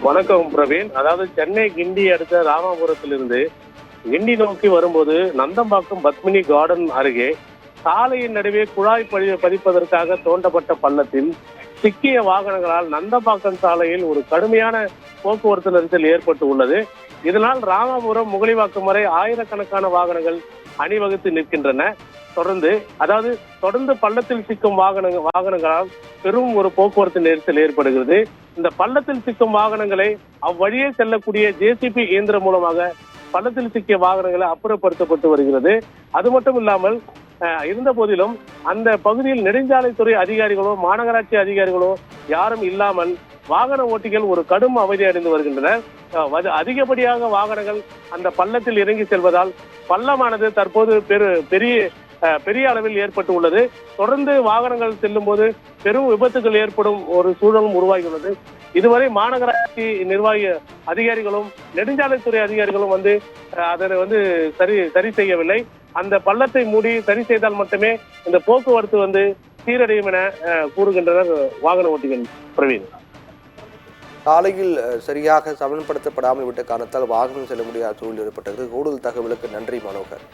வணக்கம் பிரவீன். அதாவது சென்னை கிண்டி அடுத்த ராமாபுரத்திலிருந்து கிண்டி நோக்கி வரும்போது நந்தம்பாக்கம் பத்மினி கார்டன் அருகே சாலையின் நடுவே குழாய் பதிப்பதற்காக தோண்டப்பட்ட பள்ளத்தில் சிக்கிய வாகனங்களால் நந்தம்பாக்கம் சாலையில் ஒரு கடுமையான போக்குவரத்து நெரிசல் ஏற்பட்டு உள்ளது. இதனால் ராமாபுரம் முகலிவாக்கம் வரை ஆயிரக்கணக்கான வாகனங்கள் அணிவகுத்து நிற்கின்றன. தொடர்ந்து பள்ளத்தில் சிக்கும் வாகனங்களால் பெரும் ஒரு போக்குவரத்து நெரிசல் ஏற்படுகிறது. இந்த பள்ளத்தில் சிக்கும் வாகனங்களை அவ்வழியே செல்லக்கூடிய ஜேசிபி இயந்திரம் மூலமாக பள்ளத்தில் சிக்கிய வாகனங்களை அப்புறப்படுத்தப்பட்டு வருகிறது. அது மட்டும் இல்லாமல் இருந்த போதிலும் அந்த பகுதியில் நெடுஞ்சாலைத்துறை அதிகாரிகளோ மாநகராட்சி அதிகாரிகளோ யாரும் இல்லாமல் வாகன ஓட்டிகள் ஒரு கடும் அவதி அடைந்து வருகின்றனர். அதிகப்படியாக வாகனங்கள் அந்த பள்ளத்தில் இறங்கி செல்வதால் பள்ளமானது தற்போது பெரிய அளவில் ஏற்பட்டு உள்ளது. தொடர்ந்து வாகனங்கள் செல்லும் போது பெரும் விபத்துகள் ஏற்படும் ஒரு சூழலும் உருவாகியுள்ளது. இதுவரை மாநகராட்சி நிர்வாக அதிகாரிகளும் நெடுஞ்சாலைத்துறை அதிகாரிகளும் அதனை சரி செய்யவில்லை. அந்த பள்ளத்தை மூடி சரி செய்தால் மட்டுமே இந்த போக்குவரத்து சீரடையும் என கூறுகின்றனர் வாகன ஓட்டிகள். பிரவீன், சாலையில் சரியாக சமன்படுத்தப்படாமல் விட்ட காரணத்தால் வாகனம் செல்ல முடியாத சூழல் ஏற்பட்டது. கூடுதல் தகவலுக்கு நன்றி மனோகர்.